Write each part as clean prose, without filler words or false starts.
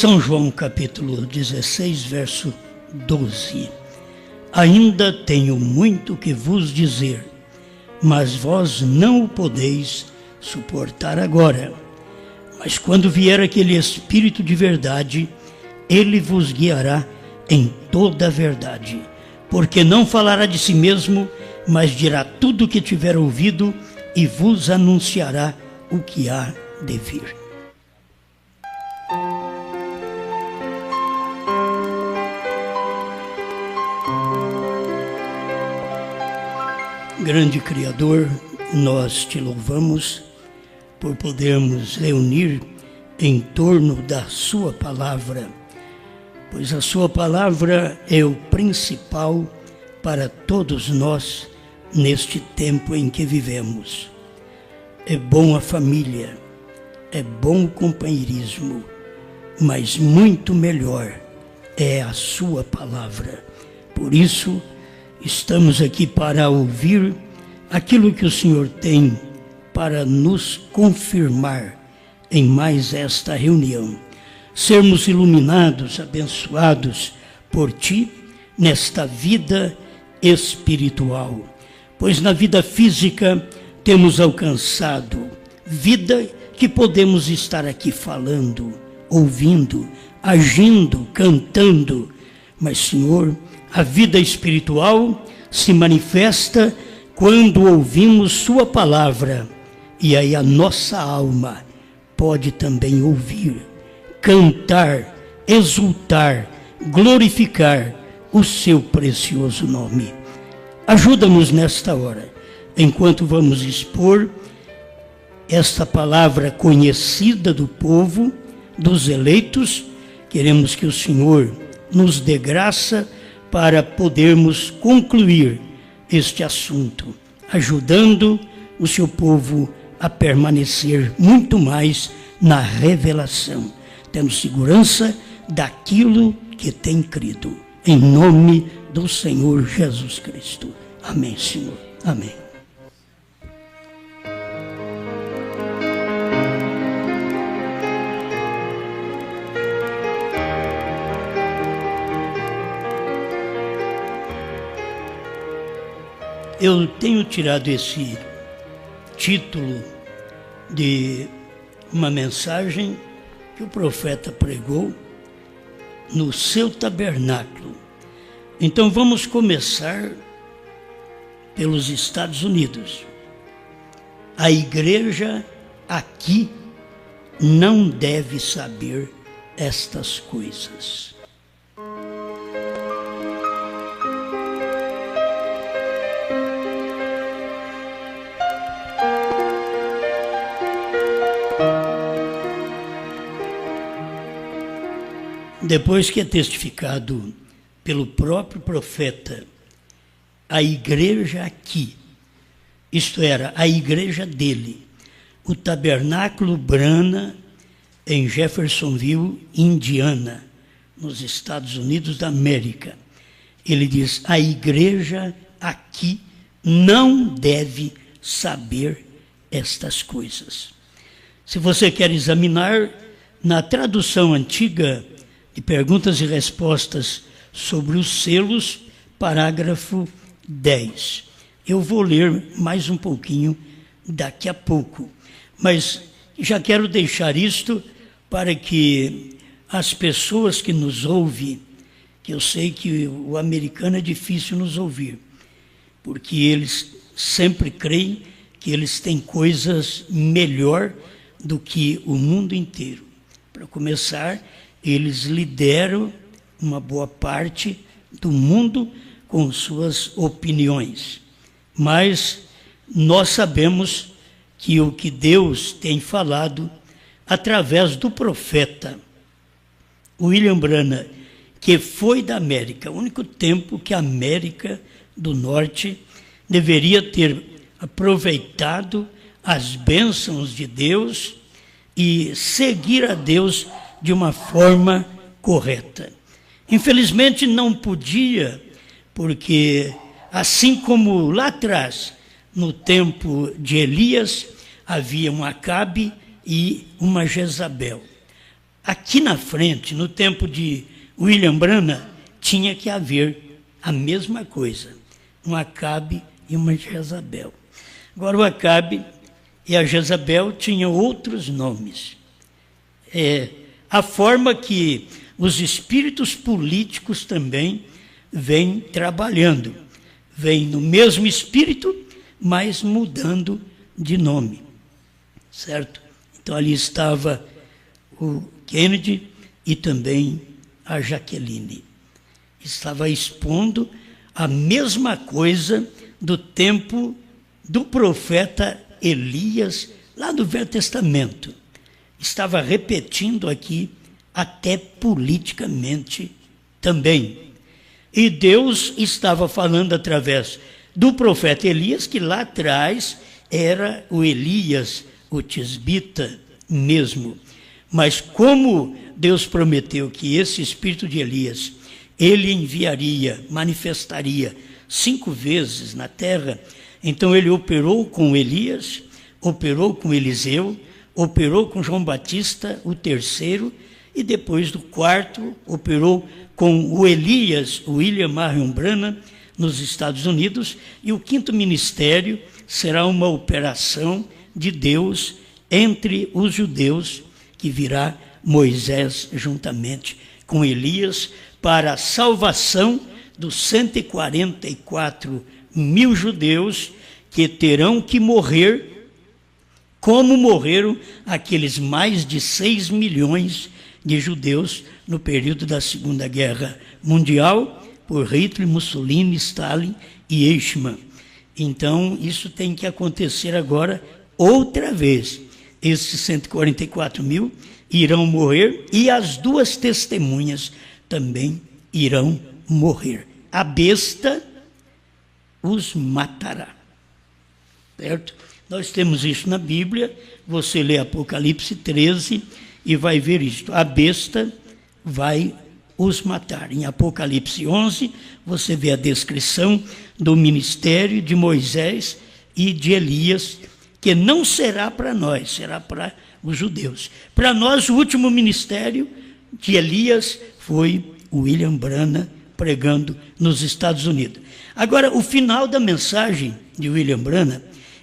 São João capítulo 16, verso 12. Ainda tenho muito que vos dizer, mas vós não o podeis suportar agora. Mas quando vier aquele Espírito de verdade, ele vos guiará em toda a verdade, porque não falará de si mesmo, mas dirá tudo o que tiver ouvido e vos anunciará o que há de vir. Grande Criador, nós te louvamos por podermos reunir em torno da sua palavra, pois a sua palavra é o principal para todos nós neste tempo em que vivemos. É bom a família, é bom o companheirismo, mas muito melhor é a sua palavra. Por isso, estamos aqui para ouvir aquilo que o Senhor tem para nos confirmar em mais esta reunião. Sermos iluminados, abençoados por Ti nesta vida espiritual. Pois na vida física temos alcançado vida que podemos estar aqui falando, ouvindo, agindo, cantando. Mas, Senhor, a vida espiritual se manifesta quando ouvimos Sua palavra, e aí a nossa alma pode também ouvir, cantar, exultar, glorificar o Seu precioso nome. Ajuda-nos nesta hora, enquanto vamos expor esta palavra conhecida do povo, dos eleitos. Queremos que o Senhor nos dê graça para podermos concluir este assunto, ajudando o seu povo a permanecer muito mais na revelação, tendo segurança daquilo que tem crido. Em nome do Senhor Jesus Cristo. Amém, Senhor. Amém. Eu tenho tirado esse título de uma mensagem que o profeta pregou no seu tabernáculo. Então vamos começar pelos Estados Unidos. A igreja aqui não deve saber estas coisas. Depois que é testificado pelo próprio profeta, a igreja aqui, isto era, a igreja dele, o Tabernáculo Brana, em Jeffersonville, Indiana, nos Estados Unidos da América. Ele diz, a igreja aqui não deve saber estas coisas. Se você quer examinar, na tradução antiga de perguntas e respostas sobre os selos, parágrafo 10. Eu vou ler mais um pouquinho daqui a pouco, mas já quero deixar isto para que as pessoas que nos ouvem, que eu sei que o americano é difícil nos ouvir, porque eles sempre creem que eles têm coisas melhor do que o mundo inteiro. Para começar, eles lideram uma boa parte do mundo com suas opiniões. Mas nós sabemos que o que Deus tem falado através do profeta William Branham, que foi da América, o único tempo que a América do Norte deveria ter aproveitado as bênçãos de Deus e seguir a Deus de uma forma correta. Infelizmente não podia, porque assim como lá atrás, no tempo de Elias, havia um Acabe e uma Jezabel. aqui na frente, no tempo de William Branham, tinha que haver a mesma coisa, um Acabe e uma Jezabel. Agora, o Acabe e a Jezabel tinham outros nomes. A forma que os espíritos políticos também vêm trabalhando. Vêm no mesmo espírito, mas mudando de nome. Certo? Então, ali estava o Kennedy e também a Jaqueline. Estava expondo a mesma coisa do tempo do profeta Elias, lá do Velho Testamento. Estava repetindo aqui, até politicamente também. E Deus estava falando através do profeta Elias, que lá atrás era o Elias, o tisbita mesmo. Mas como Deus prometeu que esse espírito de Elias, ele enviaria, manifestaria 5 vezes na terra, então ele operou com Elias, operou com Eliseu, operou com João Batista, o terceiro, e depois do quarto, operou com o Elias, o William Marion Branham, nos Estados Unidos, e o quinto ministério será uma operação de Deus entre os judeus, que virá Moisés juntamente com Elias, para a salvação dos 144 mil judeus que terão que morrer, como morreram aqueles mais de 6 milhões de judeus no período da Segunda Guerra Mundial, por Hitler, Mussolini, Stalin e Eichmann. Então, isso tem que acontecer agora outra vez. Esses 144 mil irão morrer e as 2 testemunhas também irão morrer. A besta os matará. Certo? Nós temos isso na Bíblia. Você lê Apocalipse 13 e vai ver isto. A besta vai os matar. Em Apocalipse 11, você vê a descrição do ministério de Moisés e de Elias, que não será para nós, será para os judeus. Para nós, o último ministério de Elias foi o William Branham pregando nos Estados Unidos. Agora, o final da mensagem de William Branham,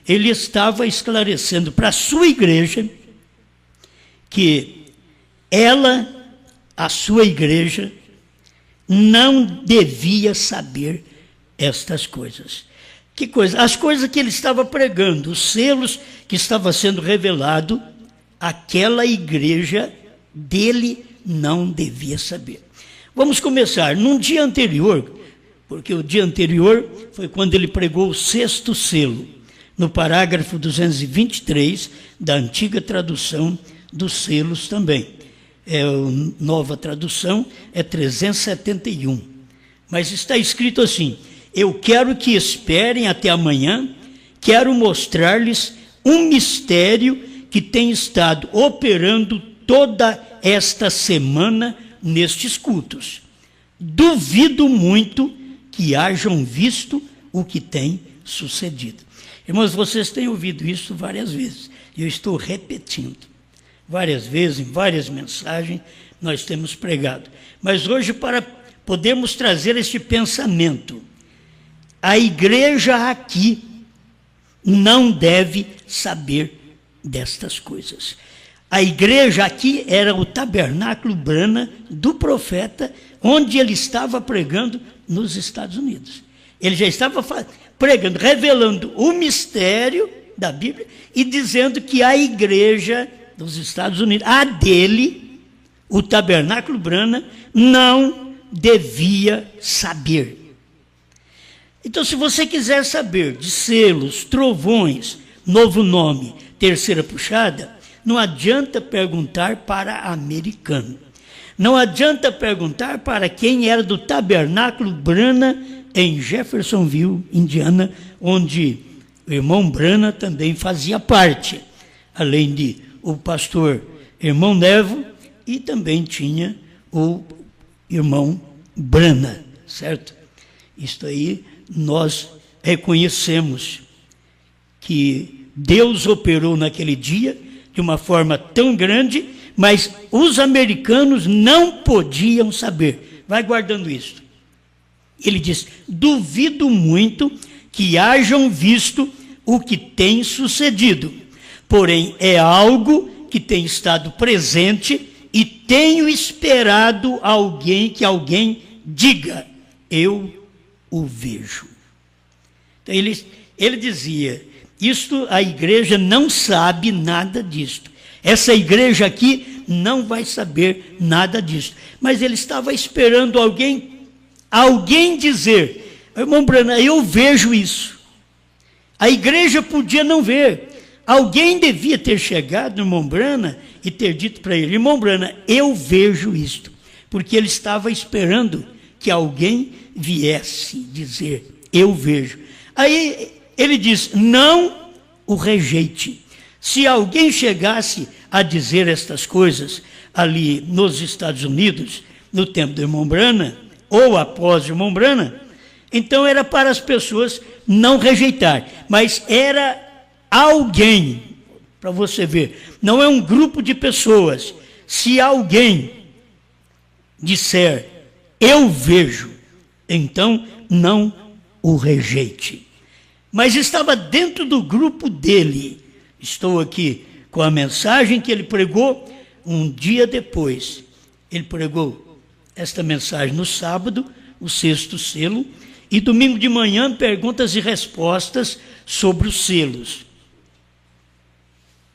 ele estava esclarecendo para a sua igreja que ela, a sua igreja, não devia saber estas coisas. Que coisa? As coisas que ele estava pregando, os selos que estava sendo revelado, aquela igreja dele não devia saber. Vamos começar. Num dia anterior, porque o dia anterior foi quando ele pregou o 6º selo, no parágrafo 223 da antiga tradução dos selos também. A nova tradução é 371. Mas está escrito assim: eu quero que esperem até amanhã, quero mostrar-lhes um mistério que tem estado operando toda esta semana nestes cultos. Duvido muito que hajam visto o que tem sucedido. Irmãos, vocês têm ouvido isso várias vezes, e eu estou repetindo. Várias vezes, em várias mensagens, nós temos pregado. Mas hoje, para podermos trazer este pensamento, a igreja aqui não deve saber destas coisas. A igreja aqui era o tabernáculo Branham do profeta, onde ele estava pregando nos Estados Unidos. Ele já estava pregando, revelando o mistério da Bíblia e dizendo que a igreja dos Estados Unidos, a dele, o tabernáculo Branham, não devia saber. Então, se você quiser saber de selos, trovões, novo nome, terceira puxada, não adianta perguntar para americano. Não adianta perguntar para quem era do tabernáculo Branham em Jeffersonville, Indiana, onde o irmão Branham também fazia parte, além de o pastor irmão Nevo, e também tinha o irmão Branham, certo? Isto aí nós reconhecemos que Deus operou naquele dia de uma forma tão grande, mas os americanos não podiam saber. Vai guardando isso. Ele diz: duvido muito que hajam visto o que tem sucedido, porém é algo que tem estado presente e tenho esperado que alguém diga: eu o vejo. Então ele dizia, a igreja não sabe nada disto. Essa igreja aqui não vai saber nada disto. Mas ele estava esperando alguém dizer: irmão Branham, eu vejo isso. A igreja podia não ver. Alguém devia ter chegado no irmão Branham e ter dito para ele: irmão Branham, eu vejo isto. Porque ele estava esperando que alguém viesse dizer: eu vejo. Aí ele diz: não o rejeite. Se alguém chegasse a dizer estas coisas ali nos Estados Unidos, no tempo do irmão Branham, ou após o irmão Branham, então era para as pessoas não rejeitar, mas era alguém, para você ver, não é um grupo de pessoas. Se alguém disser: eu vejo, então não o rejeite. Mas estava dentro do grupo dele. Estou aqui com a mensagem que ele pregou um dia depois. Ele pregou esta mensagem no sábado, o 6º selo, e domingo de manhã, perguntas e respostas sobre os selos.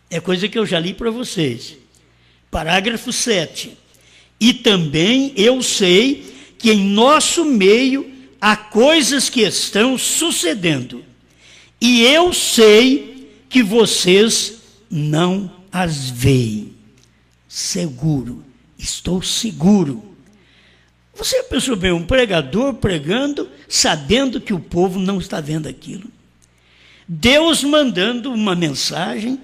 É coisa que eu já li para vocês. Parágrafo 7. E também eu sei que em nosso meio há coisas que estão sucedendo. E eu sei que vocês não as veem. Seguro, estou seguro. Você pensou bem, um pregador pregando, sabendo que o povo não está vendo aquilo. Deus mandando uma mensagem,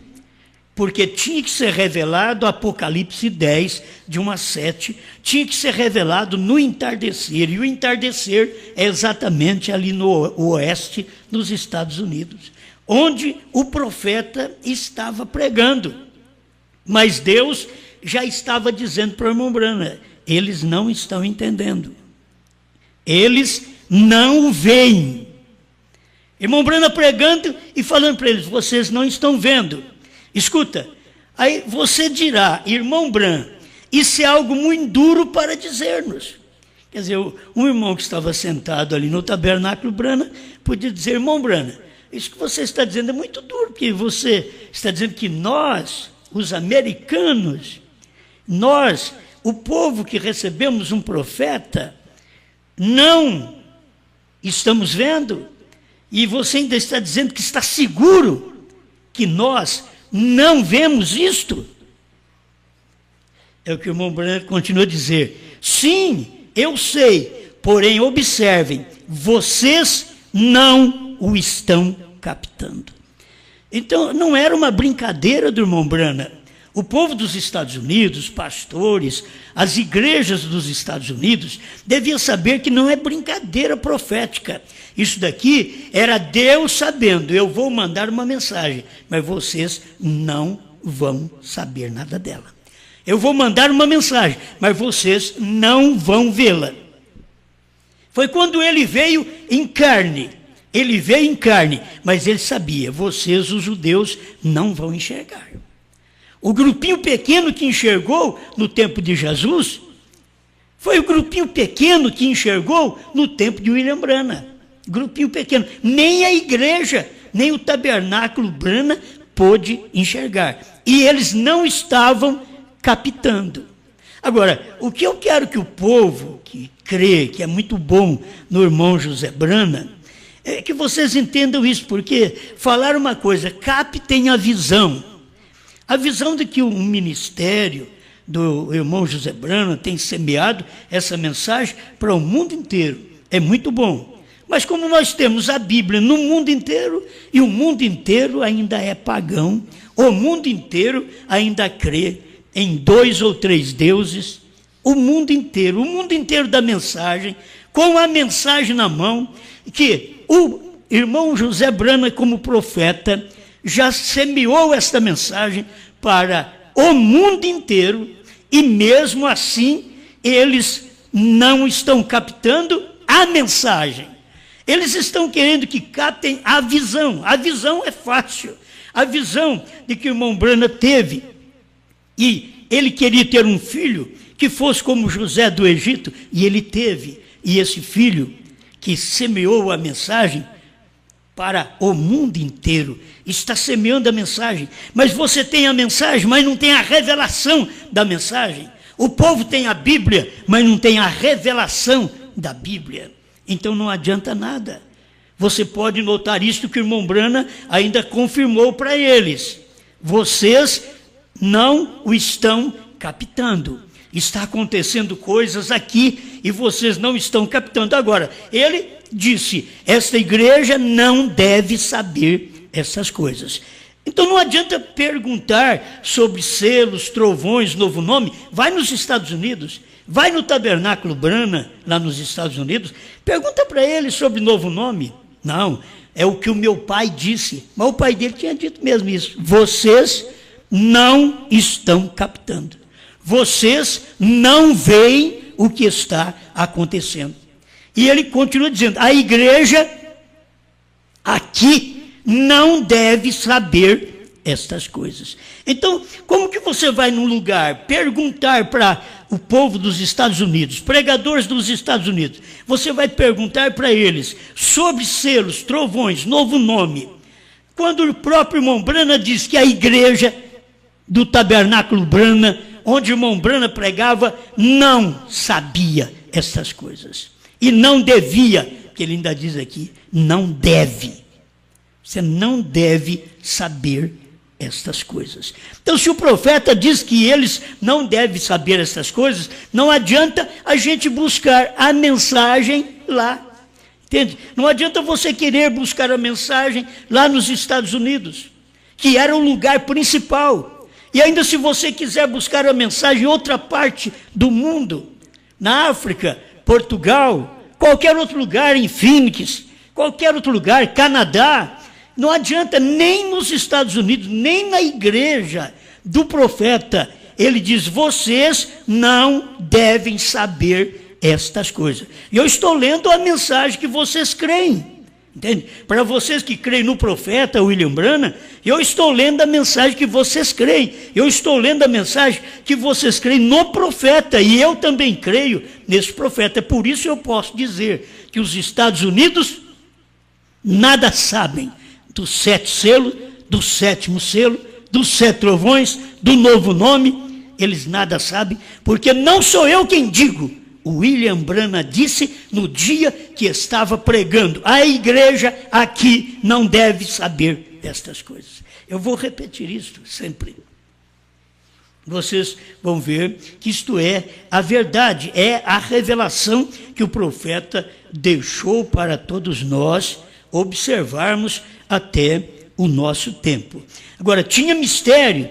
porque tinha que ser revelado Apocalipse 10, de 1 a 7, tinha que ser revelado no entardecer, e o entardecer é exatamente ali no oeste dos Estados Unidos, onde o profeta estava pregando. Mas Deus já estava dizendo para o irmão Branham: eles não estão entendendo, eles não o veem. Irmão Branham pregando e falando para eles: vocês não estão vendo. Escuta, aí você dirá: irmão Branham, isso é algo muito duro para dizer-nos. Quer dizer, um irmão que estava sentado ali no tabernáculo Branham podia dizer: irmão Branham, isso que você está dizendo é muito duro, porque você está dizendo que nós, os americanos, nós, o povo que recebemos um profeta, não estamos vendo, e você ainda está dizendo que está seguro que nós não vemos isto. É o que o irmão Branham continua a dizer: sim, eu sei, porém observem, vocês não o estão captando. Então não era uma brincadeira do irmão Branham. O povo dos Estados Unidos, os pastores, as igrejas dos Estados Unidos deviam saber que não é brincadeira profética. Isso daqui era Deus sabendo: eu vou mandar uma mensagem, mas vocês não vão saber nada dela. Eu vou mandar uma mensagem, mas vocês não vão vê-la. Foi quando ele veio em carne. Ele veio em carne, mas ele sabia: vocês, os judeus, não vão enxergar. O grupinho pequeno que enxergou no tempo de Jesus foi o grupinho pequeno que enxergou no tempo de William Branham. Grupinho pequeno. Nem a igreja, nem o tabernáculo Branham pôde enxergar. E eles não estavam captando. Agora, o que eu quero que o povo que crê, que é muito bom no irmão José Branham, é que vocês entendam isso, porque falar uma coisa: captem a visão. A visão de que um ministério do irmão José Branham tem semeado essa mensagem para o mundo inteiro é muito bom. Mas como nós temos a Bíblia no mundo inteiro, e o mundo inteiro ainda é pagão, o mundo inteiro ainda crê em 2 ou 3 deuses, o mundo inteiro da mensagem, com a mensagem na mão, que o irmão José Branham, como profeta, já semeou esta mensagem para o mundo inteiro, e mesmo assim eles não estão captando a mensagem. Eles estão querendo que captem a visão. A visão é fácil. A visão de que o irmão Branham teve, e ele queria ter um filho que fosse como José do Egito, e ele teve. E esse filho que semeou a mensagem para o mundo inteiro, está semeando a mensagem. Mas você tem a mensagem, mas não tem a revelação da mensagem. O povo tem a Bíblia, mas não tem a revelação da Bíblia. Então não adianta nada. Você pode notar isso que o irmão Branham ainda confirmou para eles. Vocês não o estão captando. Está acontecendo coisas aqui e vocês não estão captando. Agora, ele disse, esta igreja não deve saber essas coisas. Então não adianta perguntar sobre selos, trovões, novo nome. Vai nos Estados Unidos, vai no Tabernáculo Branham, lá nos Estados Unidos, pergunta para ele sobre novo nome. Não, é o que o meu pai disse. Mas o pai dele tinha dito mesmo isso. Vocês não estão captando. Vocês não veem o que está acontecendo. E ele continua dizendo, a igreja aqui não deve saber estas coisas. Então, como que você vai num lugar perguntar para o povo dos Estados Unidos, pregadores dos Estados Unidos, você vai perguntar para eles sobre selos, trovões, novo nome, quando o próprio irmão Branham diz que a igreja do Tabernáculo Branham, onde o irmão Branham pregava, não sabia essas coisas. E não devia, que ele ainda diz aqui, não deve. Você não deve saber estas coisas. Então, se o profeta diz que eles não devem saber estas coisas, não adianta a gente buscar a mensagem lá. Entende? Não adianta você querer buscar a mensagem lá nos Estados Unidos, que era o lugar principal. E ainda se você quiser buscar a mensagem em outra parte do mundo, na África, Portugal, qualquer outro lugar, em Phoenix, qualquer outro lugar, Canadá, não adianta nem nos Estados Unidos, nem na igreja do profeta. Ele diz, vocês não devem saber estas coisas. E eu estou lendo a mensagem que vocês creem. Entende? Para vocês que creem no profeta William Branham, eu estou lendo a mensagem que vocês creem. Eu estou lendo a mensagem que vocês creem no profeta. E eu também creio nesse profeta. Por isso eu posso dizer que os Estados Unidos nada sabem dos 7 selos, do 7º selo, dos 7 trovões, do novo nome. Eles nada sabem, porque não sou eu quem digo. O William Branham disse no dia que estava pregando, a igreja aqui não deve saber destas coisas. Eu vou repetir isso sempre. Vocês vão ver que isto é a verdade, é a revelação que o profeta deixou para todos nós observarmos até o nosso tempo. Agora, tinha mistério,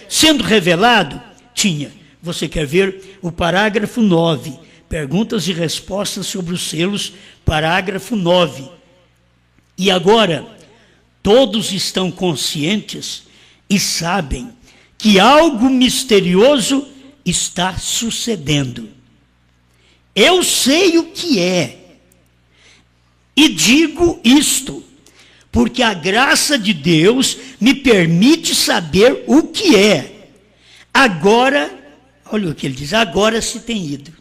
sendo revelado, tinha. Você quer ver o parágrafo 9, perguntas e respostas sobre os selos, parágrafo 9. E agora, todos estão conscientes e sabem que algo misterioso está sucedendo. Eu sei o que é, e digo isto, porque a graça de Deus me permite saber o que é. Agora, olha o que ele diz, agora se tem ido.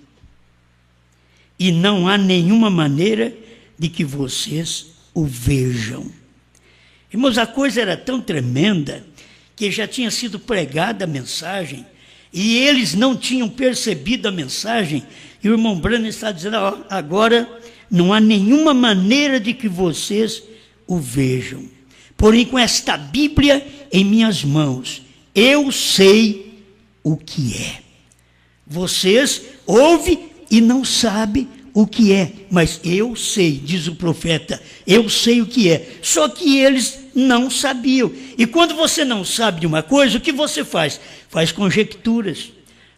E não há nenhuma maneira de que vocês o vejam. Irmãos, a coisa era tão tremenda que já tinha sido pregada a mensagem e eles não tinham percebido a mensagem. E o irmão Branham está dizendo, agora não há nenhuma maneira de que vocês o vejam. Porém, com esta Bíblia em minhas mãos, eu sei o que é. Vocês ouvem e não sabem o que é, mas eu sei, diz o profeta, eu sei o que é. Só que eles não sabiam. E quando você não sabe de uma coisa, o que você faz? Faz conjecturas,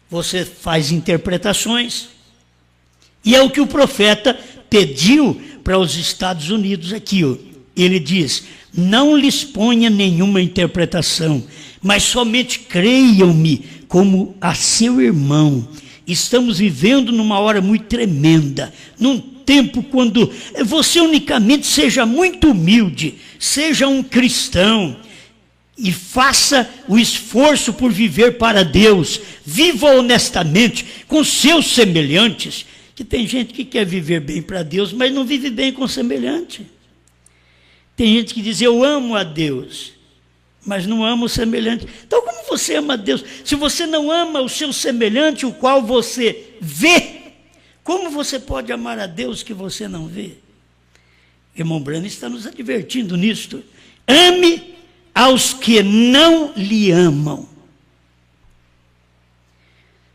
você faz interpretações. E é o que o profeta pediu para os Estados Unidos aqui. Ele diz, não lhes ponha nenhuma interpretação, mas somente creiam-me como a seu irmão. Estamos vivendo numa hora muito tremenda, num tempo quando você unicamente seja muito humilde, seja um cristão e faça o esforço por viver para Deus, viva honestamente com seus semelhantes, que tem gente que quer viver bem para Deus, mas não vive bem com semelhante. Tem gente que diz, eu amo a Deus, mas não ama o semelhante. Então como você ama a Deus? Se você não ama o seu semelhante, o qual você vê, como você pode amar a Deus que você não vê? Irmão Branham está nos advertindo nisto. Ame aos que não lhe amam.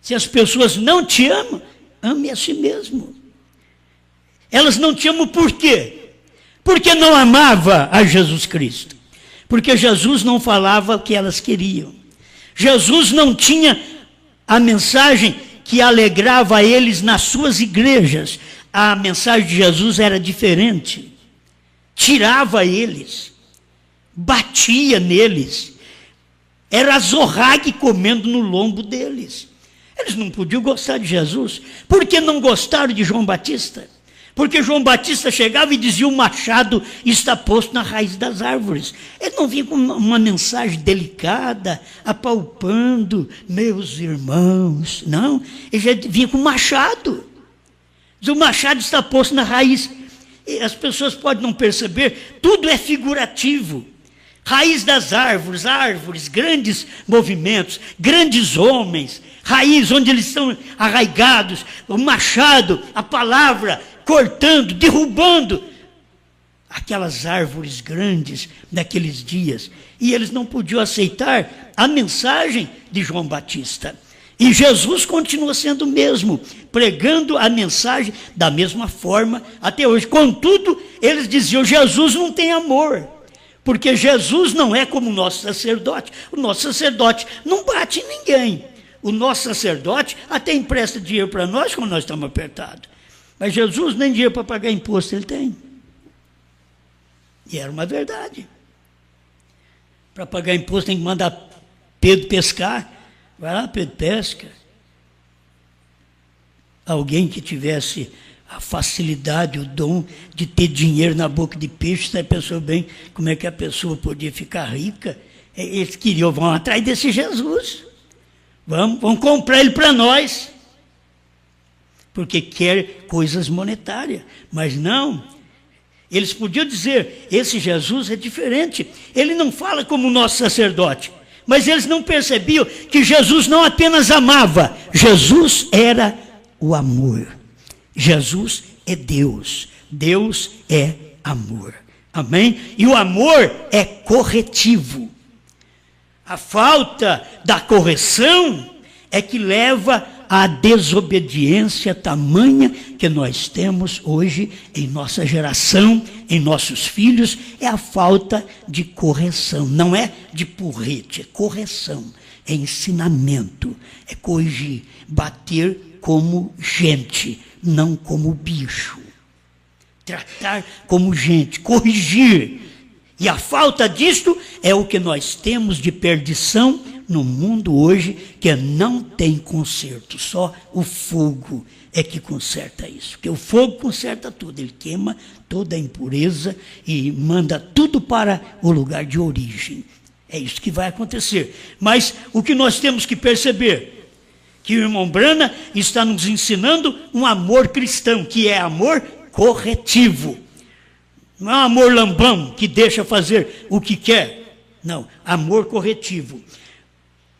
Se as pessoas não te amam, ame a si mesmo. Elas não te amam por quê? Porque não amava a Jesus Cristo. Porque Jesus não falava o que elas queriam. Jesus não tinha a mensagem que alegrava eles nas suas igrejas. A mensagem de Jesus era diferente. Tirava eles. Batia neles. Era azorrague comendo no lombo deles. Eles não podiam gostar de Jesus. Por que não gostaram de João Batista? Porque João Batista chegava e dizia, o machado está posto na raiz das árvores. Ele não vinha com uma mensagem delicada, apalpando, meus irmãos. Não, ele já vinha com machado. O machado está posto na raiz. E as pessoas podem não perceber, tudo é figurativo. Raiz das árvores, árvores, grandes movimentos, grandes homens, raiz onde eles estão arraigados, o machado, a palavra, cortando, derrubando aquelas árvores grandes daqueles dias. E eles não podiam aceitar a mensagem de João Batista. E Jesus continua sendo o mesmo, pregando a mensagem da mesma forma até hoje. Contudo, eles diziam, Jesus não tem amor. Porque Jesus não é como o nosso sacerdote. O nosso sacerdote não bate em ninguém. O nosso sacerdote até empresta dinheiro para nós quando nós estamos apertados. Mas Jesus nem dinheiro para pagar imposto ele tem. E era uma verdade. Para pagar imposto tem que mandar Pedro pescar. Vai lá, Pedro, pesca. Alguém que tivesse a facilidade, o dom de ter dinheiro na boca de peixe, você pensou bem como é que a pessoa podia ficar rica? Eles queriam, vão atrás desse Jesus. Vamos comprar ele para nós. Porque quer coisas monetárias. Mas não. Eles podiam dizer, esse Jesus é diferente. Ele não fala como o nosso sacerdote. Mas eles não percebiam que Jesus não apenas amava. Jesus era o amor. Jesus é Deus. Deus é amor. Amém? E o amor é corretivo. A falta da correção é que leva à desobediência tamanha que nós temos hoje em nossa geração, em nossos filhos, é a falta de correção. Não é de porrete, é correção, é ensinamento, é corrigir, bater como gente, não como bicho. Tratar como gente, corrigir. E a falta disto é o que nós temos de perdição no mundo hoje, que não tem conserto. Só o fogo é que conserta isso. Porque o fogo conserta tudo. Ele queima toda a impureza e manda tudo para o lugar de origem. É isso que vai acontecer. Mas o que nós temos que perceber, que o irmão Branham está nos ensinando um amor cristão, que é amor corretivo. Não é um amor lambão, que deixa fazer o que quer. Não, amor corretivo.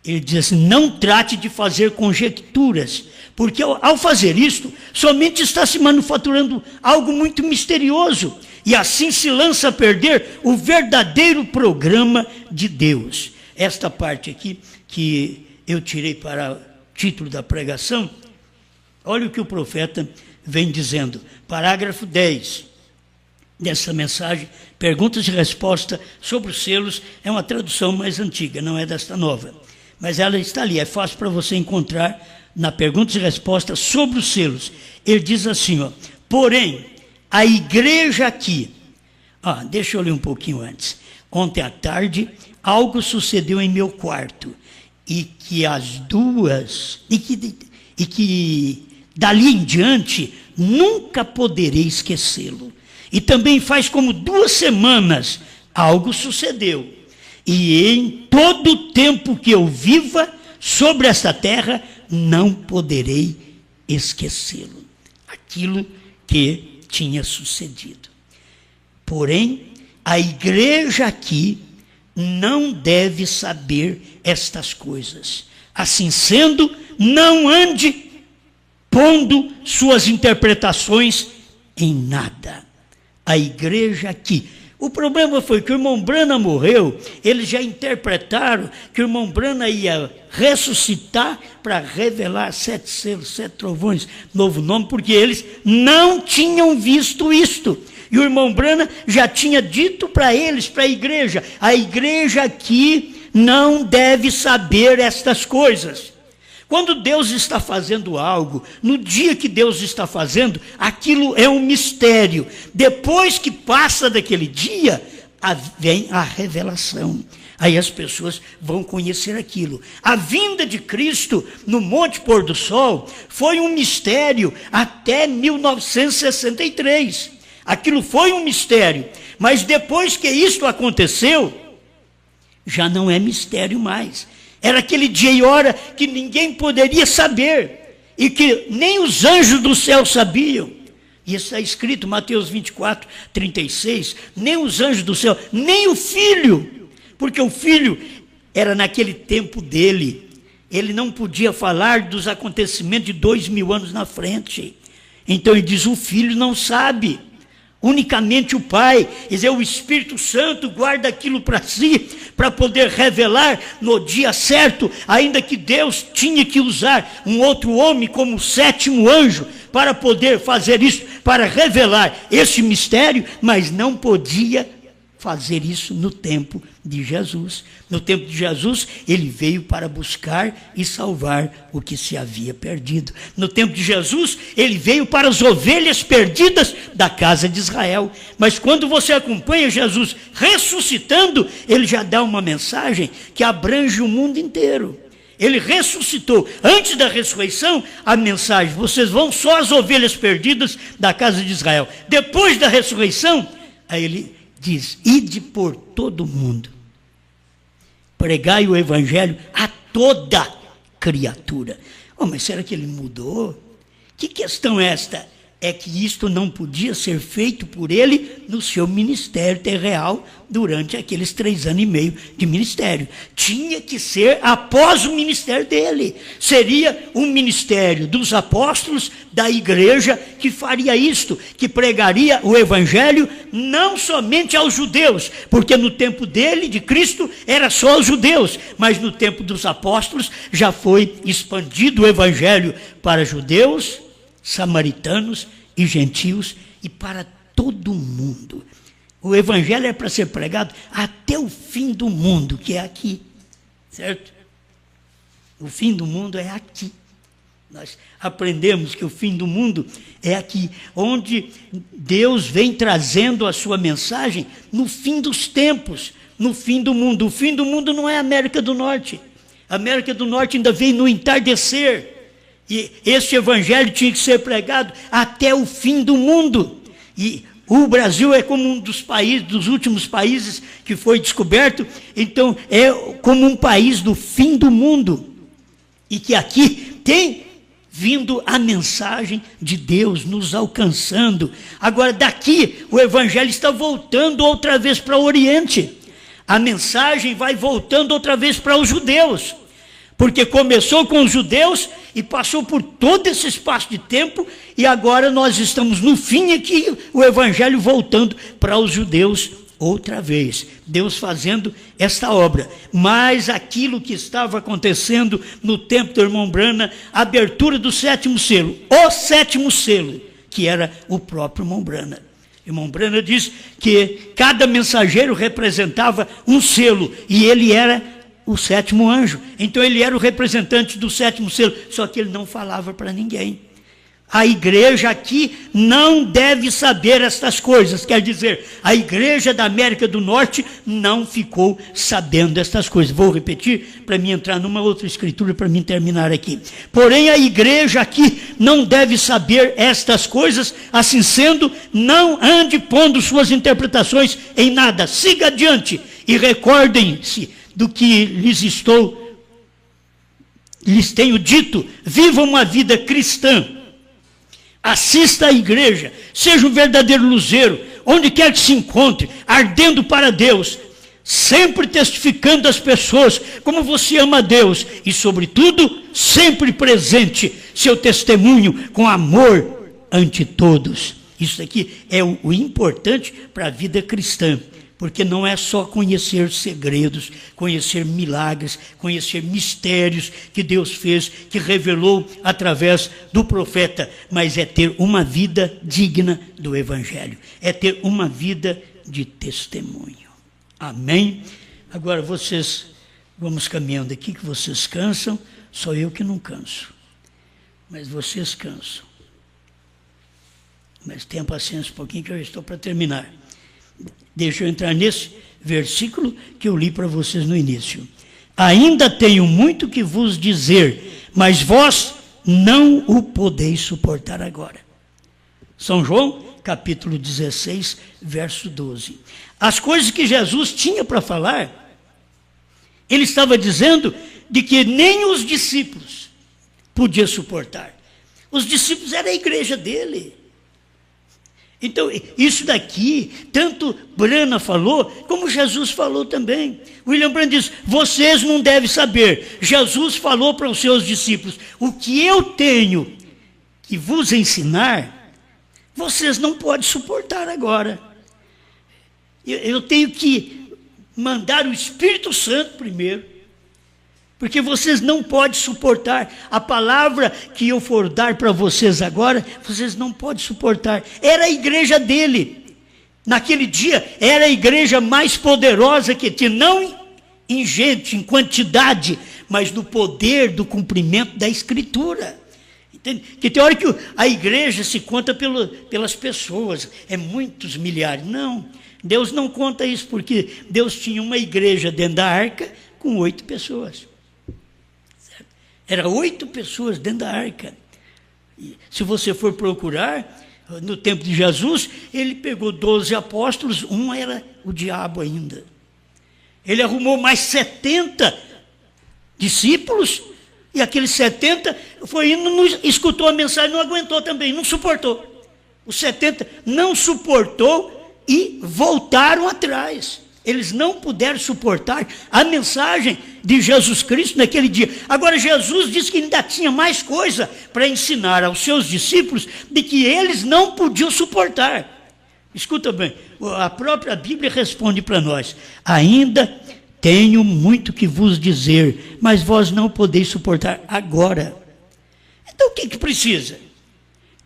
Ele diz assim, não trate de fazer conjecturas, porque ao fazer isto, somente está se manufaturando algo muito misterioso, e assim se lança a perder o verdadeiro programa de Deus. Esta parte aqui, que eu tirei para o título da pregação, olha o que o profeta vem dizendo, parágrafo 10, dessa mensagem, perguntas e respostas sobre os selos, é uma tradução mais antiga, não é desta nova. Mas ela está ali, é fácil para você encontrar na perguntas e respostas sobre os selos. Ele diz assim, ó, porém, a igreja aqui, deixa eu ler um pouquinho antes. Ontem à tarde, algo sucedeu em meu quarto, e que dali em diante nunca poderei esquecê-lo. E também faz como 2 semanas algo sucedeu, e em todo o tempo que eu viva sobre esta terra não poderei esquecê-lo. Aquilo que tinha sucedido. Porém, a igreja aqui não deve saber estas coisas. Assim sendo, não ande pondo suas interpretações em nada. A igreja aqui. O problema foi que o irmão Brana morreu, eles já interpretaram que o irmão Brana ia ressuscitar para revelar 7 selos, 7 trovões, novo nome, porque eles não tinham visto isto. E o irmão Brana já tinha dito para eles, para a igreja aqui não deve saber estas coisas. Quando Deus está fazendo algo, no dia que Deus está fazendo, aquilo é um mistério. Depois que passa daquele dia, vem a revelação. Aí as pessoas vão conhecer aquilo. A vinda de Cristo no Monte Pôr do Sol foi um mistério até 1963. Aquilo foi um mistério. Mas depois que isto aconteceu, já não é mistério mais. Era aquele dia e hora que ninguém poderia saber, e que nem os anjos do céu sabiam. E isso está escrito, Mateus 24, 36, nem os anjos do céu, nem o filho, porque o filho era naquele tempo dele, ele não podia falar dos acontecimentos de 2000 anos na frente. Então ele diz, o filho não sabe. Unicamente o Pai, quer dizer, o Espírito Santo guarda aquilo para si, para poder revelar no dia certo, ainda que Deus tinha que usar um outro homem como o 7º anjo, para poder fazer isso, para revelar esse mistério, mas não podia fazer isso no tempo de Jesus. No tempo de Jesus, ele veio para buscar e salvar o que se havia perdido. No tempo de Jesus, ele veio para as ovelhas perdidas da casa de Israel. Mas quando você acompanha Jesus ressuscitando, ele já dá uma mensagem que abrange o mundo inteiro. Ele ressuscitou. Antes da ressurreição, a mensagem, vocês vão só as ovelhas perdidas da casa de Israel. Depois da ressurreição, aí ele diz, ide por todo mundo, pregai o evangelho a toda criatura. Oh, mas será que ele mudou? Que questão é esta? É que isto não podia ser feito por ele no seu ministério terreal durante aqueles 3 anos e meio de ministério. Tinha que ser após o ministério dele. Seria um ministério dos apóstolos, da igreja, que faria isto, que pregaria o evangelho não somente aos judeus, porque no tempo dele, de Cristo, era só aos judeus, mas no tempo dos apóstolos já foi expandido o evangelho para judeus, samaritanos e gentios e para todo mundo. O evangelho é para ser pregado até o fim do mundo, que é aqui, certo? O fim do mundo é aqui. Nós aprendemos que o fim do mundo é aqui, onde Deus vem trazendo a sua mensagem no fim dos tempos, no fim do mundo. O fim do mundo não é a América do Norte. A América do Norte ainda vem no entardecer. E esse evangelho tinha que ser pregado até o fim do mundo. E o Brasil é como um dos países, dos últimos países que foi descoberto, então é como um país do fim do mundo. E que aqui tem vindo a mensagem de Deus nos alcançando. Agora daqui o evangelho está voltando outra vez para o Oriente. A mensagem vai voltando outra vez para os judeus. Porque começou com os judeus e passou por todo esse espaço de tempo, e agora nós estamos no fim aqui, o evangelho voltando para os judeus outra vez. Deus fazendo esta obra. Mas aquilo que estava acontecendo no tempo do irmão Brana, a abertura do 7º selo, o 7º selo, que era o próprio irmão Brana. O irmão Brana diz que cada mensageiro representava um selo, e ele era o 7º anjo. Então ele era o representante do 7º selo, só que ele não falava para ninguém. A igreja aqui não deve saber estas coisas. Quer dizer, a igreja da América do Norte não ficou sabendo estas coisas. Vou repetir para mim entrar numa outra escritura para mim terminar aqui. Porém, a igreja aqui não deve saber estas coisas. Assim sendo, não ande pondo suas interpretações em nada. Siga adiante e recordem-se do que lhes tenho dito. Vivam uma vida cristã. Assista à igreja, seja um verdadeiro luzeiro, onde quer que se encontre, ardendo para Deus, sempre testificando às pessoas como você ama a Deus e, sobretudo, sempre presente seu testemunho com amor ante todos. Isso aqui é o importante para a vida cristã. Porque não é só conhecer segredos, conhecer milagres, conhecer mistérios que Deus fez, que revelou através do profeta, mas é ter uma vida digna do Evangelho, é ter uma vida de testemunho. Amém? Agora vocês, vamos caminhando aqui, que vocês cansam, só eu que não canso, mas vocês cansam. Mas tenha paciência um pouquinho que eu estou para terminar. Deixa eu entrar nesse versículo que eu li para vocês no início. Ainda tenho muito que vos dizer, mas vós não o podeis suportar agora. São João, capítulo 16, verso 12. As coisas que Jesus tinha para falar, ele estava dizendo de que nem os discípulos podiam suportar. Os discípulos eram a igreja dele. Então, isso daqui, tanto Brana falou, como Jesus falou também. William Branham diz, vocês não devem saber. Jesus falou para os seus discípulos, o que eu tenho que vos ensinar, vocês não podem suportar agora. Eu tenho que mandar o Espírito Santo primeiro. Porque vocês não podem suportar. A palavra que eu for dar para vocês agora, vocês não podem suportar. Era a igreja dele. Naquele dia, era a igreja mais poderosa que tinha. Não em gente, em quantidade, mas no poder do cumprimento da Escritura. Entende? Que tem hora que a igreja se conta pelas pessoas. É muitos milhares. Não. Deus não conta isso, porque Deus tinha uma igreja dentro da arca com 8 pessoas. Era 8 pessoas dentro da arca. E se você for procurar, no tempo de Jesus, ele pegou 12 apóstolos, um era o diabo ainda. Ele arrumou mais 70 discípulos, e aqueles 70 foi indo, escutou a mensagem, não aguentou também, não suportou. Os 70 não suportou e voltaram atrás. Eles não puderam suportar a mensagem de Jesus Cristo naquele dia. Agora, Jesus disse que ainda tinha mais coisa para ensinar aos seus discípulos de que eles não podiam suportar. Escuta bem, a própria Bíblia responde para nós, ainda tenho muito que vos dizer, mas vós não podeis suportar agora. Então, o que precisa?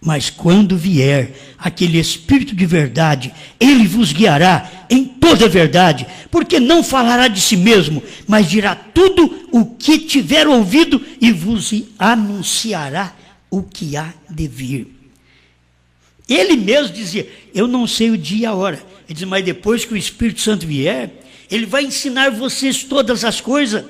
Mas quando vier aquele Espírito de verdade, ele vos guiará em toda a verdade, porque não falará de si mesmo, mas dirá tudo o que tiver ouvido e vos anunciará o que há de vir. Ele mesmo dizia, eu não sei o dia e a hora. Ele diz, mas depois que o Espírito Santo vier, ele vai ensinar vocês todas as coisas,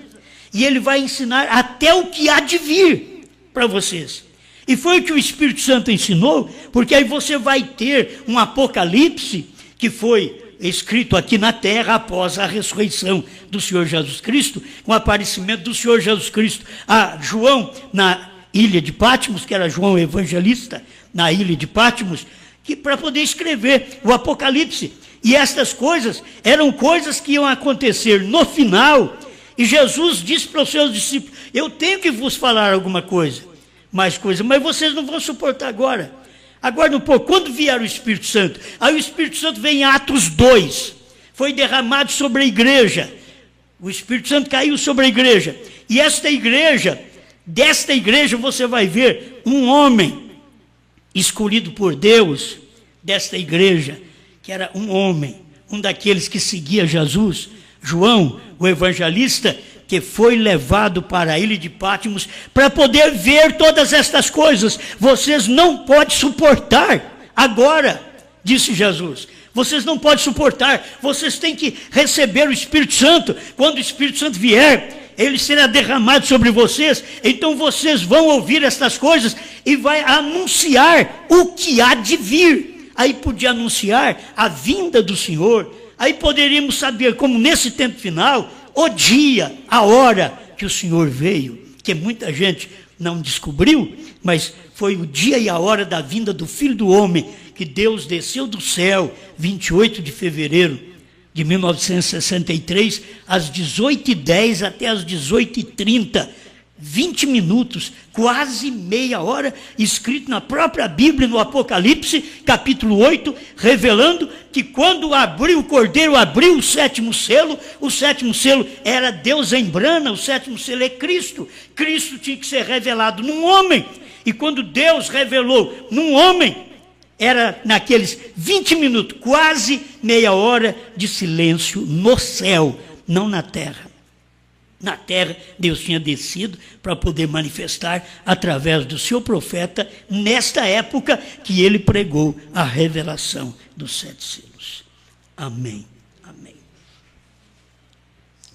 e ele vai ensinar até o que há de vir para vocês. E foi o que o Espírito Santo ensinou, porque aí você vai ter um Apocalipse que foi escrito aqui na terra após a ressurreição do Senhor Jesus Cristo, com o aparecimento do Senhor Jesus Cristo a João na ilha de Patmos, que era João Evangelista, na ilha de Patmos, que para poder escrever o Apocalipse. E estas coisas eram coisas que iam acontecer no final, e Jesus disse para os seus discípulos, eu tenho que vos falar alguma coisa. Mais coisa, mas vocês não vão suportar agora. Agora um pouco, quando vier o Espírito Santo, aí o Espírito Santo vem em Atos 2, foi derramado sobre a igreja, o Espírito Santo caiu sobre a igreja, e desta igreja você vai ver um homem escolhido por Deus, desta igreja, que era um homem, um daqueles que seguia Jesus, João, o evangelista, que foi levado para a ilha de Patmos para poder ver todas estas coisas. Vocês não podem suportar agora, disse Jesus. Vocês não podem suportar, vocês têm que receber o Espírito Santo. Quando o Espírito Santo vier, ele será derramado sobre vocês, então vocês vão ouvir estas coisas e vai anunciar o que há de vir. Aí podia anunciar a vinda do Senhor, aí poderíamos saber como nesse tempo final, o dia, a hora que o Senhor veio, que muita gente não descobriu, mas foi o dia e a hora da vinda do Filho do Homem, que Deus desceu do céu, 28 de fevereiro de 1963, às 18h10 até às 18h30, 20 minutos, quase meia hora, escrito na própria Bíblia, no Apocalipse, capítulo 8, revelando que quando o Cordeiro abriu o sétimo selo era Deus em Brana, o sétimo selo é Cristo. Cristo tinha que ser revelado num homem, e quando Deus revelou num homem, era naqueles 20 minutos, quase meia hora de silêncio no céu, não na terra. Na terra, Deus tinha descido para poder manifestar através do seu profeta, nesta época que ele pregou a revelação dos 7 selos. Amém, amém.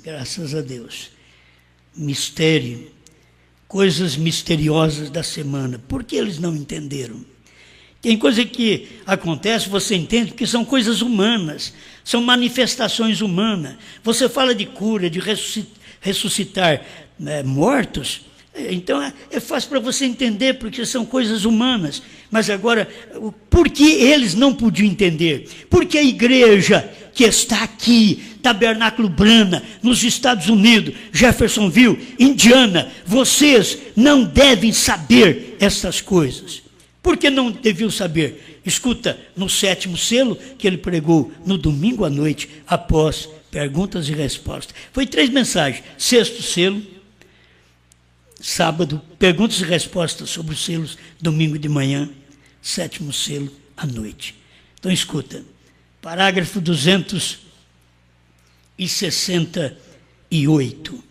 Graças a Deus. Mistério, coisas misteriosas da semana. Por que eles não entenderam? Tem coisa que acontece, você entende, que são coisas humanas, são manifestações humanas. Você fala de cura, de ressuscitar mortos, então é fácil para você entender, porque são coisas humanas. Mas agora, por que eles não podiam entender? Porque a igreja que está aqui, Tabernáculo Brana, nos Estados Unidos, Jeffersonville, Indiana, vocês não devem saber essas coisas. Por que não deviam saber? Escuta, no 7º selo, que ele pregou no domingo à noite, após perguntas e respostas. Foi 3 mensagens. 6º selo, sábado, perguntas e respostas sobre os selos, domingo de manhã, 7º selo à noite. Então escuta, parágrafo 268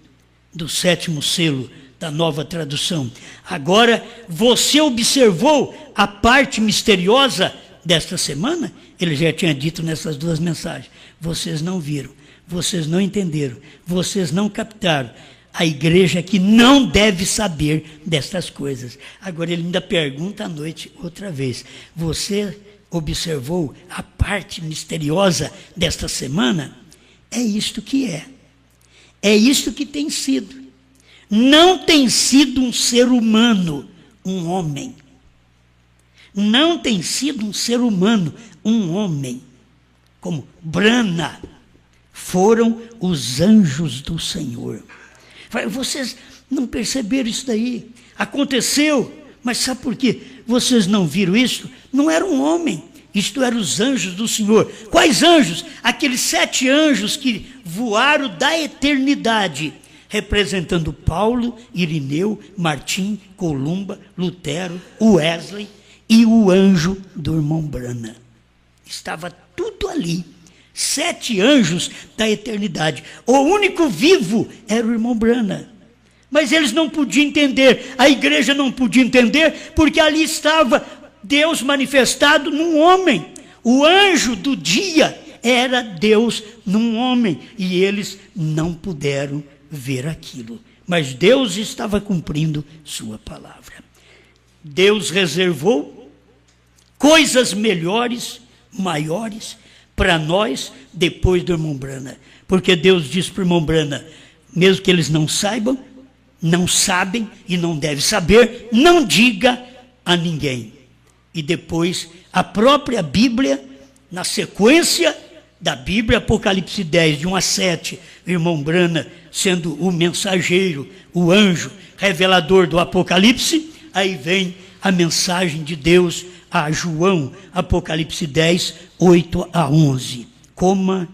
do 7º selo, da Nova Tradução. Agora, você observou a parte misteriosa desta semana? Ele já tinha dito nessas 2 mensagens. Vocês não viram, vocês não entenderam, vocês não captaram. A igreja que não deve saber destas coisas. Agora ele ainda pergunta à noite outra vez. Você observou a parte misteriosa desta semana? É isto que é. É isto que tem sido. Não tem sido um ser humano, um homem. Não tem sido um ser humano, um homem. Como Brana, foram os anjos do Senhor. Vocês não perceberam isso daí? Aconteceu, mas sabe por quê? Vocês não viram isso? Não era um homem, isto eram os anjos do Senhor. Quais anjos? Aqueles 7 anjos que voaram da eternidade, representando Paulo, Irineu, Martim, Columba, Lutero, Wesley e o anjo do irmão Brana. Estava tudo ali. 7 anjos da eternidade. O único vivo era o irmão Brana. Mas eles não podiam entender, a igreja não podia entender, porque ali estava Deus manifestado num homem. O anjo do dia era Deus num homem, e eles não puderam ver aquilo. Mas Deus estava cumprindo sua palavra. Deus reservou coisas melhores, maiores, para nós, depois do irmão Brana. Porque Deus disse para o irmão Brana, mesmo que eles não saibam, não sabem e não devem saber, não diga a ninguém. E depois, a própria Bíblia, na sequência da Bíblia, Apocalipse 10, de 1 a 7, o irmão Brana sendo o mensageiro, o anjo, revelador do Apocalipse, aí vem a mensagem de Deus a João, Apocalipse 10, 8 a 11. Coma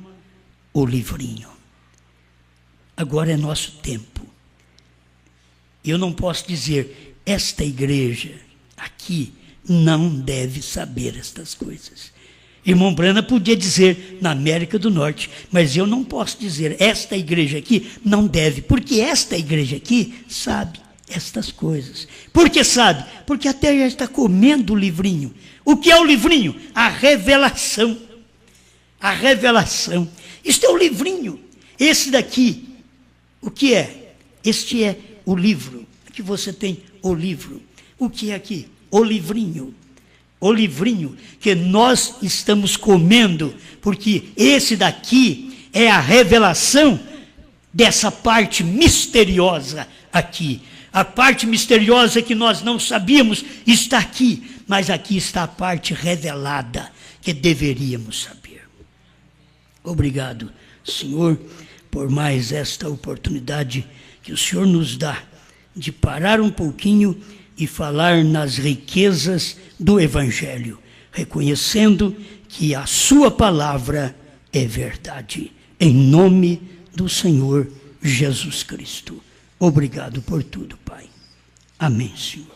o livrinho. Agora é nosso tempo. Eu não posso dizer, esta igreja aqui não deve saber estas coisas. Irmão Brana podia dizer na América do Norte, mas eu não posso dizer, esta igreja aqui não deve, porque esta igreja aqui sabe estas coisas. Por que sabe? Porque até já está comendo o livrinho. O que é o livrinho? A revelação. A revelação. Isto é o livrinho. Esse daqui, o que é? Este é o livro. Aqui você tem o livro. O que é aqui? O livrinho. O livrinho que nós estamos comendo, porque esse daqui é a revelação dessa parte misteriosa aqui. A parte misteriosa que nós não sabíamos está aqui, mas aqui está a parte revelada que deveríamos saber. Obrigado, Senhor, por mais esta oportunidade que o Senhor nos dá de parar um pouquinho e falar nas riquezas do Evangelho, reconhecendo que a sua palavra é verdade. Em nome do Senhor Jesus Cristo. Obrigado por tudo, Pai. Amém, Senhor.